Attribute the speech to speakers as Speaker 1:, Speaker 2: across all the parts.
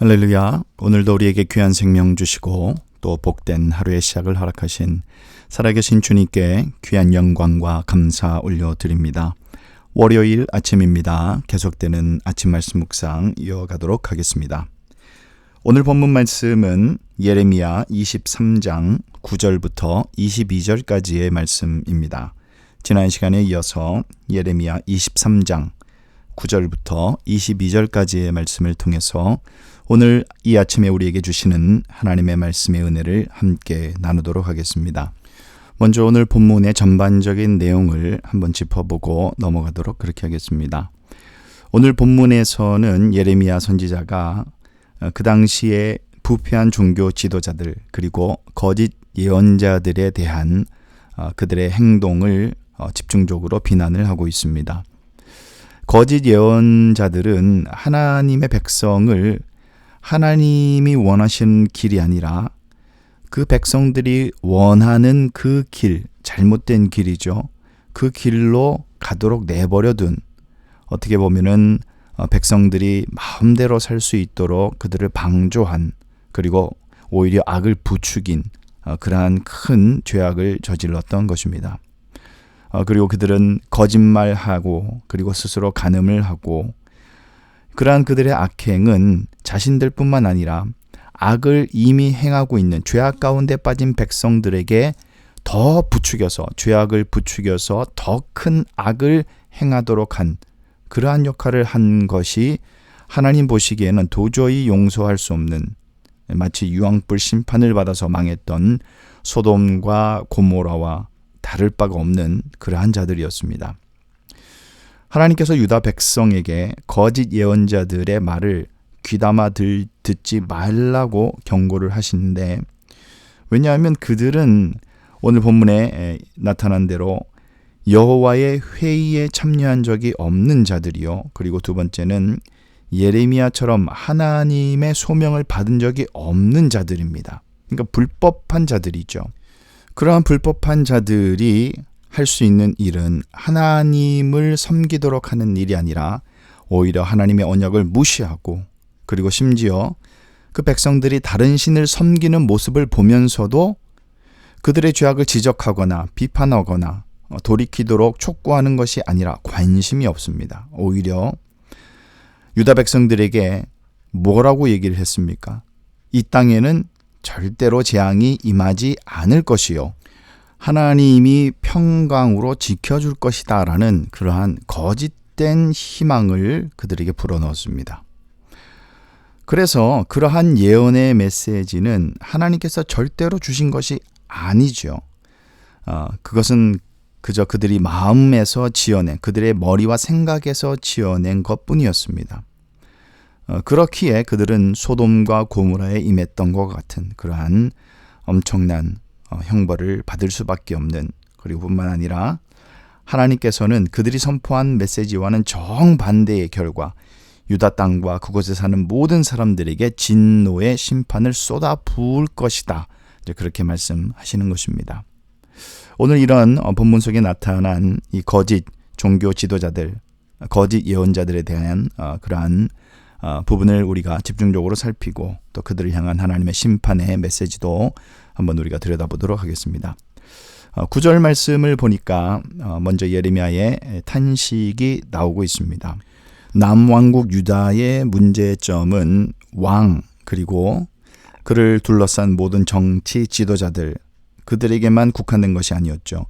Speaker 1: 할렐루야. 오늘도 우리에게 귀한 생명 주시고 또 복된 하루의 시작을 허락하신 살아계신 주님께 귀한 영광과 감사 올려드립니다. 월요일 아침입니다. 계속되는 아침 말씀 묵상 이어가도록 하겠습니다. 오늘 본문 말씀은 예레미야 23장 9절부터 22절까지의 말씀입니다. 지난 시간에 이어서 예레미야 23장 9절부터 22절까지의 말씀을 통해서 오늘 이 아침에 우리에게 주시는 하나님의 말씀의 은혜를 함께 나누도록 하겠습니다. 먼저 오늘 본문의 전반적인 내용을 한번 짚어보고 넘어가도록 그렇게 하겠습니다. 오늘 본문에서는 예레미야 선지자가 그 당시에 부패한 종교 지도자들 그리고 거짓 예언자들에 대한 그들의 행동을 집중적으로 비난을 하고 있습니다. 거짓 예언자들은 하나님의 백성을 하나님이 원하시는 길이 아니라 그 백성들이 원하는 그 길, 잘못된 길이죠. 그 길로 가도록 내버려둔, 어떻게 보면은 백성들이 마음대로 살 수 있도록 그들을 방조한, 그리고 오히려 악을 부추긴 그러한 큰 죄악을 저질렀던 것입니다. 그리고 그들은 거짓말하고 그리고 스스로 간음을 하고, 그러한 그들의 악행은 자신들뿐만 아니라 악을 이미 행하고 있는 죄악 가운데 빠진 백성들에게 더 부추겨서, 죄악을 부추겨서 더 큰 악을 행하도록 한 그러한 역할을 한 것이 하나님 보시기에는 도저히 용서할 수 없는, 마치 유황불 심판을 받아서 망했던 소돔과 고모라와 다를 바가 없는 그러한 자들이었습니다. 하나님께서 유다 백성에게 거짓 예언자들의 말을 귀담아 듣지 말라고 경고를 하시는데, 왜냐하면 그들은 오늘 본문에 나타난 대로 여호와의 회의에 참여한 적이 없는 자들이요, 그리고 두 번째는 예레미야처럼 하나님의 소명을 받은 적이 없는 자들입니다. 그러니까 불법한 자들이죠. 그러한 불법한 자들이 할 수 있는 일은 하나님을 섬기도록 하는 일이 아니라 오히려 하나님의 언약을 무시하고, 그리고 심지어 그 백성들이 다른 신을 섬기는 모습을 보면서도 그들의 죄악을 지적하거나 비판하거나 돌이키도록 촉구하는 것이 아니라 관심이 없습니다. 오히려 유다 백성들에게 뭐라고 얘기를 했습니까? 이 땅에는 절대로 재앙이 임하지 않을 것이요, 하나님이 평강으로 지켜줄 것이다 라는 그러한 거짓된 희망을 그들에게 불어넣었습니다. 그래서 그러한 예언의 메시지는 하나님께서 절대로 주신 것이 아니죠. 그것은 그저 그들이 마음에서 지어낸, 그들의 머리와 생각에서 지어낸 것뿐이었습니다. 그렇기에 그들은 소돔과 고모라에 임했던 것 같은 그러한 엄청난 형벌을 받을 수밖에 없는, 그리고 뿐만 아니라 하나님께서는 그들이 선포한 메시지와는 정반대의 결과 유다 땅과 그곳에 사는 모든 사람들에게 진노의 심판을 쏟아 부을 것이다, 이제 그렇게 말씀하시는 것입니다. 오늘 이런 본문 속에 나타난 이 거짓 종교 지도자들, 거짓 예언자들에 대한 그러한 부분을 우리가 집중적으로 살피고, 또 그들을 향한 하나님의 심판의 메시지도 한번 우리가 들여다보도록 하겠습니다. 9절 말씀을 보니까 먼저 예레미야의 탄식이 나오고 있습니다. 남왕국 유다의 문제점은 왕, 그리고 그를 둘러싼 모든 정치 지도자들, 그들에게만 국한된 것이 아니었죠.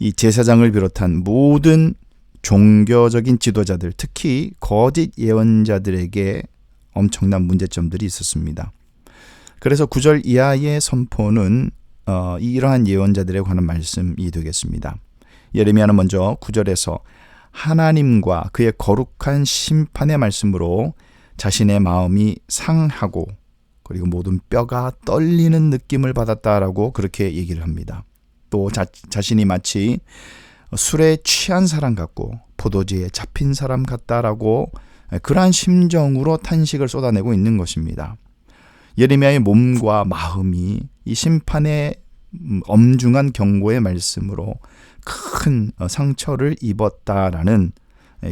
Speaker 1: 이 제사장을 비롯한 모든 종교적인 지도자들, 특히 거짓 예언자들에게 엄청난 문제점들이 있었습니다. 그래서 9절 이하의 선포는 이러한 예언자들에 관한 말씀이 되겠습니다. 예레미야는 먼저 9절에서 하나님과 그의 거룩한 심판의 말씀으로 자신의 마음이 상하고 그리고 모든 뼈가 떨리는 느낌을 받았다라고 그렇게 얘기를 합니다. 또 자신이 마치 술에 취한 사람 같고 포도주에 잡힌 사람 같다라고 그러한 심정으로 탄식을 쏟아내고 있는 것입니다. 예레미야의 몸과 마음이 이 심판의 엄중한 경고의 말씀으로 큰 상처를 입었다라는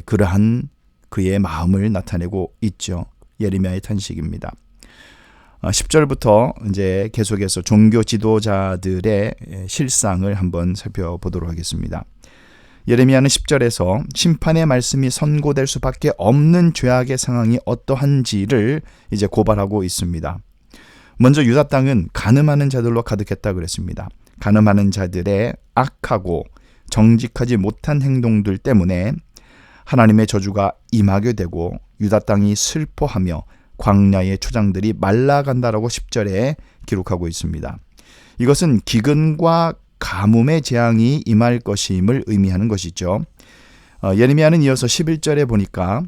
Speaker 1: 그러한 그의 마음을 나타내고 있죠. 예레미야의 탄식입니다. 10절부터 이제 계속해서 종교 지도자들의 실상을 한번 살펴보도록 하겠습니다. 예레미야는 10절에서 심판의 말씀이 선고될 수밖에 없는 죄악의 상황이 어떠한지를 이제 고발하고 있습니다. 먼저 유다 땅은 간음하는 자들로 가득했다 그랬습니다. 간음하는 자들의 악하고 정직하지 못한 행동들 때문에 하나님의 저주가 임하게 되고 유다 땅이 슬퍼하며 광야의 초장들이 말라간다라고 10절에 기록하고 있습니다. 이것은 기근과 가뭄의 재앙이 임할 것임을 의미하는 것이죠. 예레미야는 이어서 11절에 보니까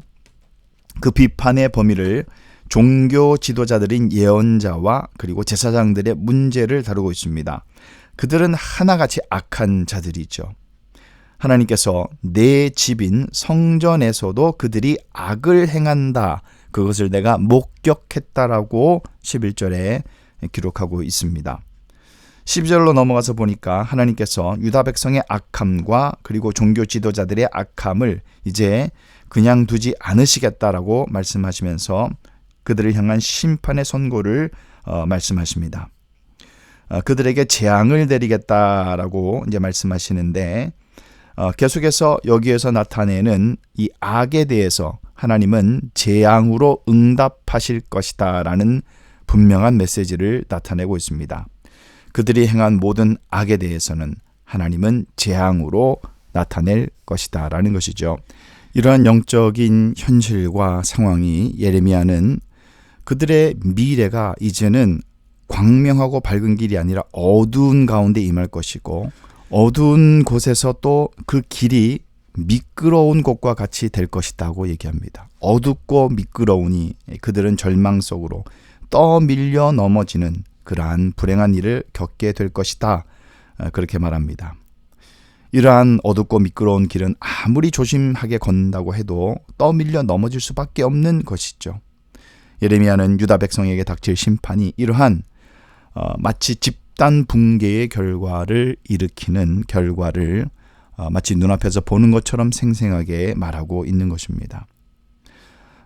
Speaker 1: 그 비판의 범위를 종교 지도자들인 예언자와 그리고 제사장들의 문제를 다루고 있습니다. 그들은 하나같이 악한 자들이죠. 하나님께서 내 집인 성전에서도 그들이 악을 행한다. 그것을 내가 목격했다라고 11절에 기록하고 있습니다. 12절로 넘어가서 보니까 하나님께서 유다 백성의 악함과 그리고 종교 지도자들의 악함을 이제 그냥 두지 않으시겠다라고 말씀하시면서 그들을 향한 심판의 선고를 말씀하십니다. 그들에게 재앙을 내리겠다라고 이제 말씀하시는데 계속해서 여기에서 나타내는 이 악에 대해서 하나님은 재앙으로 응답하실 것이다 라는 분명한 메시지를 나타내고 있습니다. 그들이 행한 모든 악에 대해서는 하나님은 재앙으로 나타낼 것이다 라는 것이죠. 이러한 영적인 현실과 상황이 예레미야는 그들의 미래가 이제는 광명하고 밝은 길이 아니라 어두운 가운데 임할 것이고 어두운 곳에서 또 그 길이 미끄러운 곳과 같이 될 것이다고 얘기합니다. 어둡고 미끄러우니 그들은 절망 속으로 떠밀려 넘어지는 그러한 불행한 일을 겪게 될 것이다. 그렇게 말합니다. 이러한 어둡고 미끄러운 길은 아무리 조심하게 걷는다고 해도 떠밀려 넘어질 수밖에 없는 것이죠. 예레미야는 유다 백성에게 닥칠 심판이 이러한 마치 집단 붕괴의 결과를 일으키는 결과를 마치 눈앞에서 보는 것처럼 생생하게 말하고 있는 것입니다.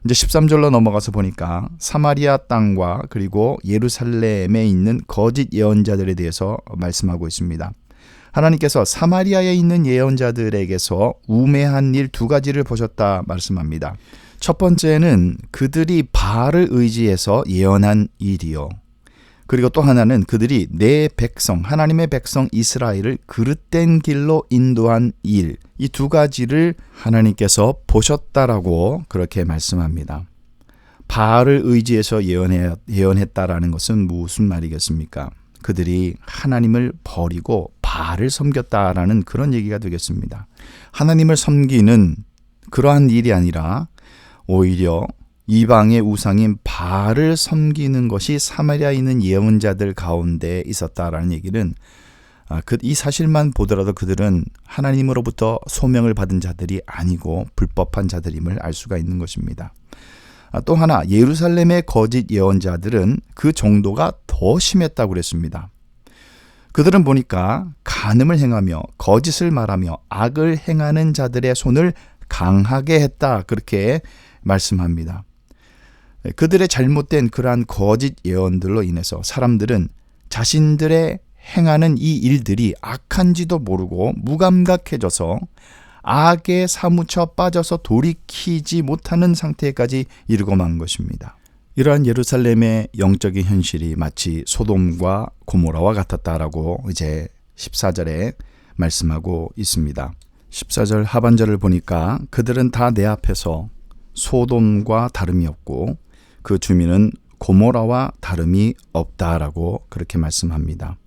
Speaker 1: 이제 13절로 넘어가서 보니까 사마리아 땅과 그리고 예루살렘에 있는 거짓 예언자들에 대해서 말씀하고 있습니다. 하나님께서 사마리아에 있는 예언자들에게서 우매한 일 2가지를 보셨다 말씀합니다. 첫 번째는 그들이 바알을 의지해서 예언한 일이요. 그리고 또 하나는 그들이 내 백성, 하나님의 백성 이스라엘을 그릇된 길로 인도한 일, 이 2가지를 하나님께서 보셨다라고 그렇게 말씀합니다. 바알을 의지해서 예언했다라는 것은 무슨 말이겠습니까? 그들이 하나님을 버리고 바알을 섬겼다라는 그런 얘기가 되겠습니다. 하나님을 섬기는 그러한 일이 아니라 오히려 이방의 우상인 바알을 섬기는 것이 사마리아에 있는 예언자들 가운데 있었다라는 얘기는 이 사실만 보더라도 그들은 하나님으로부터 소명을 받은 자들이 아니고 불법한 자들임을 알 수가 있는 것입니다. 또 하나 예루살렘의 거짓 예언자들은 그 정도가 더 심했다고 그랬습니다. 그들은 보니까 간음을 행하며 거짓을 말하며 악을 행하는 자들의 손을 강하게 했다 그렇게 말씀합니다. 그들의 잘못된 그러한 거짓 예언들로 인해서 사람들은 자신들의 행하는 이 일들이 악한지도 모르고 무감각해져서 악에 사무쳐 빠져서 돌이키지 못하는 상태까지 이르고 만 것입니다. 이러한 예루살렘의 영적인 현실이 마치 소돔과 고모라와 같았다라고 이제 14절에 말씀하고 있습니다. 14절 하반절을 보니까 그들은 다 내 앞에서 소돔과 다름이 없고 그 주민은 고모라와 다름이 없다라고 그렇게 말씀합니다.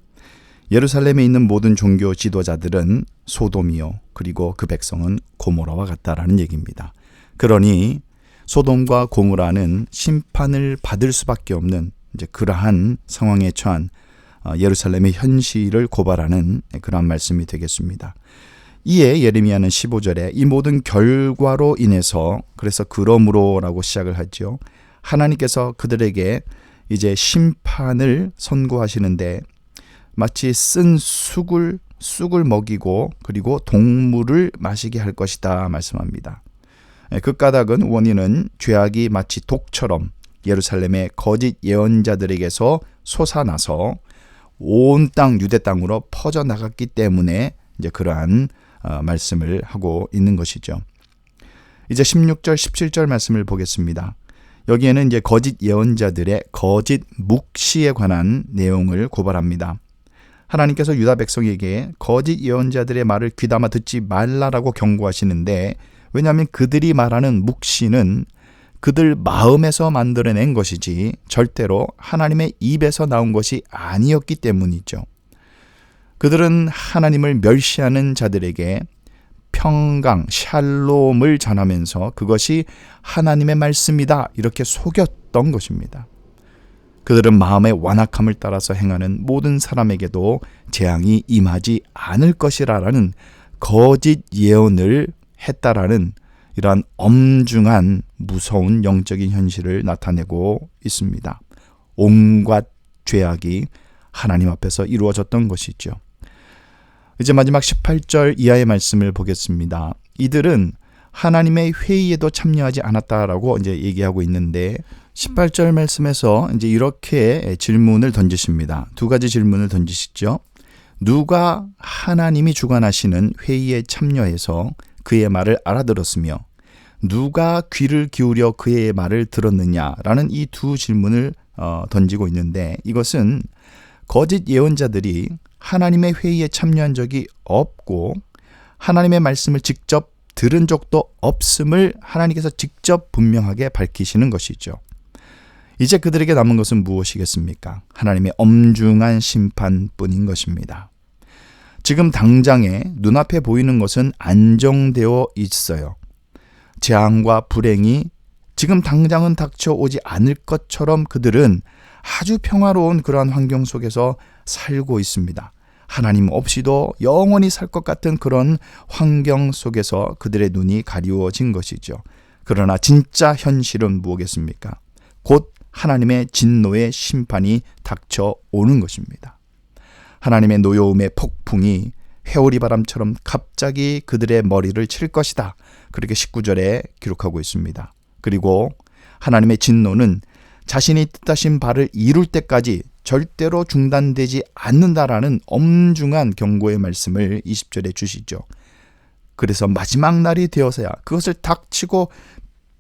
Speaker 1: 예루살렘에 있는 모든 종교 지도자들은 소돔이요 그리고 그 백성은 고모라와 같다라는 얘기입니다. 그러니 소돔과 고모라는 심판을 받을 수밖에 없는 이제 그러한 상황에 처한 예루살렘의 현실을 고발하는 그러한 말씀이 되겠습니다. 이에 예레미야는 15절에 이 모든 결과로 인해서 그래서 그러므로라고 시작을 하죠. 하나님께서 그들에게 이제 심판을 선고하시는데 마치 쓴 쑥을 먹이고 그리고 동물을 마시게 할 것이다 말씀합니다. 그 까닭은 원인은 죄악이 마치 독처럼 예루살렘의 거짓 예언자들에게서 솟아나서 온 땅 유대 땅으로 퍼져 나갔기 때문에 이제 그러한 말씀을 하고 있는 것이죠. 이제 16절, 17절 말씀을 보겠습니다. 여기에는 이제 거짓 예언자들의 거짓 묵시에 관한 내용을 고발합니다. 하나님께서 유다 백성에게 거짓 예언자들의 말을 귀담아 듣지 말라라고 경고하시는데, 왜냐하면 그들이 말하는 묵시는 그들 마음에서 만들어낸 것이지 절대로 하나님의 입에서 나온 것이 아니었기 때문이죠. 그들은 하나님을 멸시하는 자들에게 평강, 샬롬을 전하면서 그것이 하나님의 말씀이다 이렇게 속였던 것입니다. 그들은 마음의 완악함을 따라서 행하는 모든 사람에게도 재앙이 임하지 않을 것이라는 거짓 예언을 했다라는 이러한 엄중한 무서운 영적인 현실을 나타내고 있습니다. 온갖 죄악이 하나님 앞에서 이루어졌던 것이죠. 이제 마지막 18절 이하의 말씀을 보겠습니다. 이들은 하나님의 회의에도 참여하지 않았다라고 이제 얘기하고 있는데, 18절 말씀에서 이제 이렇게 질문을 던지십니다. 두 가지 질문을 던지시죠. 누가 하나님이 주관하시는 회의에 참여해서 그의 말을 알아들었으며 누가 귀를 기울여 그의 말을 들었느냐라는 이 두 질문을 던지고 있는데, 이것은 거짓 예언자들이 하나님의 회의에 참여한 적이 없고 하나님의 말씀을 직접 들은 적도 없음을 하나님께서 직접 분명하게 밝히시는 것이죠. 이제 그들에게 남은 것은 무엇이겠습니까? 하나님의 엄중한 심판뿐인 것입니다. 지금 당장에 눈앞에 보이는 것은 안정되어 있어요. 재앙과 불행이 지금 당장은 닥쳐오지 않을 것처럼 그들은 아주 평화로운 그러한 환경 속에서 살고 있습니다. 하나님 없이도 영원히 살 것 같은 그런 환경 속에서 그들의 눈이 가리워진 것이죠. 그러나 진짜 현실은 무엇이겠습니까? 곧 하나님의 진노의 심판이 닥쳐오는 것입니다. 하나님의 노여움의 폭풍이 회오리 바람처럼 갑자기 그들의 머리를 칠 것이다. 그렇게 19절에 기록하고 있습니다. 그리고 하나님의 진노는 자신이 뜻하신 바를 이룰 때까지 절대로 중단되지 않는다라는 엄중한 경고의 말씀을 20절에 주시죠. 그래서 마지막 날이 되어서야, 그것을 닥치고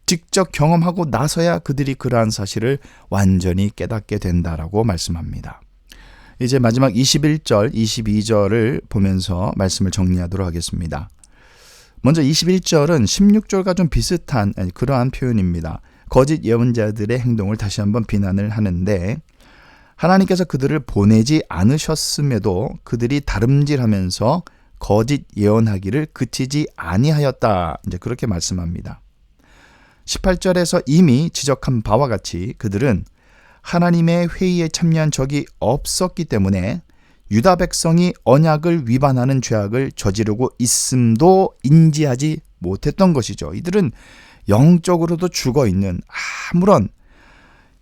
Speaker 1: 직접 경험하고 나서야 그들이 그러한 사실을 완전히 깨닫게 된다라고 말씀합니다. 이제 마지막 21절, 22절을 보면서 말씀을 정리하도록 하겠습니다. 먼저 21절은 16절과 좀 비슷한 그러한 표현입니다. 거짓 예언자들의 행동을 다시 한번 비난을 하는데, 하나님께서 그들을 보내지 않으셨음에도 그들이 다름질하면서 거짓 예언하기를 그치지 아니하였다. 이제 그렇게 말씀합니다. 18절에서 이미 지적한 바와 같이 그들은 하나님의 회의에 참여한 적이 없었기 때문에 유다 백성이 언약을 위반하는 죄악을 저지르고 있음도 인지하지 못했던 것이죠. 이들은 영적으로도 죽어있는, 아무런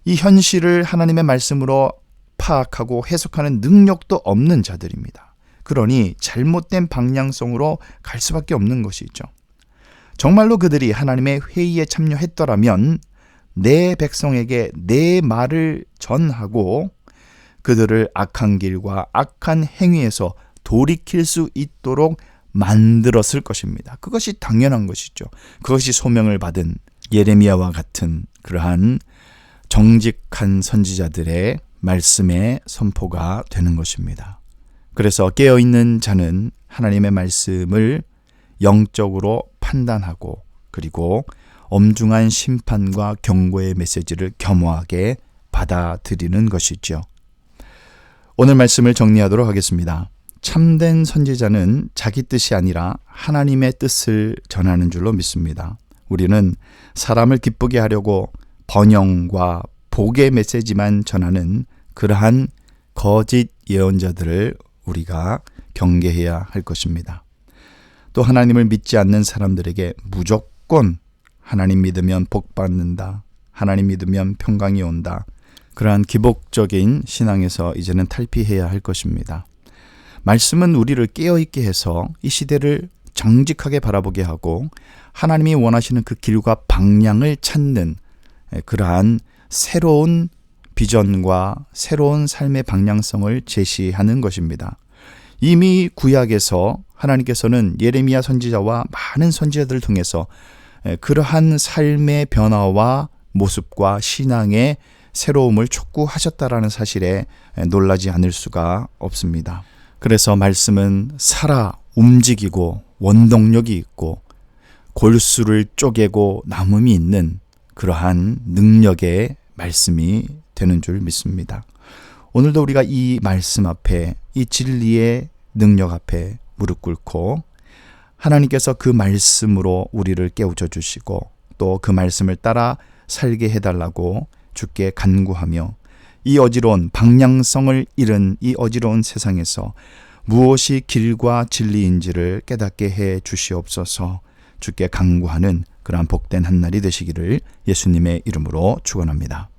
Speaker 1: 이 현실을 하나님의 말씀으로 파악하고 해석하는 능력도 없는 자들입니다. 그러니 잘못된 방향성으로 갈 수밖에 없는 것이죠. 정말로 그들이 하나님의 회의에 참여했더라면 내 백성에게 내 말을 전하고 그들을 악한 길과 악한 행위에서 돌이킬 수 있도록 만들었을 것입니다. 그것이 당연한 것이죠. 그것이 소명을 받은 예레미야와 같은 그러한 정직한 선지자들의 말씀의 선포가 되는 것입니다. 그래서 깨어있는 자는 하나님의 말씀을 영적으로 판단하고, 그리고 엄중한 심판과 경고의 메시지를 겸허하게 받아들이는 것이죠. 오늘 말씀을 정리하도록 하겠습니다. 참된 선지자는 자기 뜻이 아니라 하나님의 뜻을 전하는 줄로 믿습니다. 우리는 사람을 기쁘게 하려고 번영과 복의 메시지만 전하는 그러한 거짓 예언자들을 우리가 경계해야 할 것입니다. 또 하나님을 믿지 않는 사람들에게 무조건 하나님 믿으면 복 받는다, 하나님 믿으면 평강이 온다, 그러한 기복적인 신앙에서 이제는 탈피해야 할 것입니다. 말씀은 우리를 깨어있게 해서 이 시대를 정직하게 바라보게 하고 하나님이 원하시는 그 길과 방향을 찾는 그러한 새로운 비전과 새로운 삶의 방향성을 제시하는 것입니다. 이미 구약에서 하나님께서는 예레미야 선지자와 많은 선지자들을 통해서 그러한 삶의 변화와 모습과 신앙의 새로움을 촉구하셨다라는 사실에 놀라지 않을 수가 없습니다. 그래서 말씀은 살아 움직이고 원동력이 있고 골수를 쪼개고 남음이 있는 그러한 능력의 말씀이 되는 줄 믿습니다. 오늘도 우리가 이 말씀 앞에, 이 진리의 능력 앞에 무릎 꿇고 하나님께서 그 말씀으로 우리를 깨우쳐 주시고 또 그 말씀을 따라 살게 해달라고 주께 간구하며 이 어지러운 방향성을 잃은 이 어지러운 세상에서 무엇이 길과 진리인지를 깨닫게 해 주시옵소서. 주께 간구하는 그러한 복된 한날이 되시기를 예수님의 이름으로 축원합니다.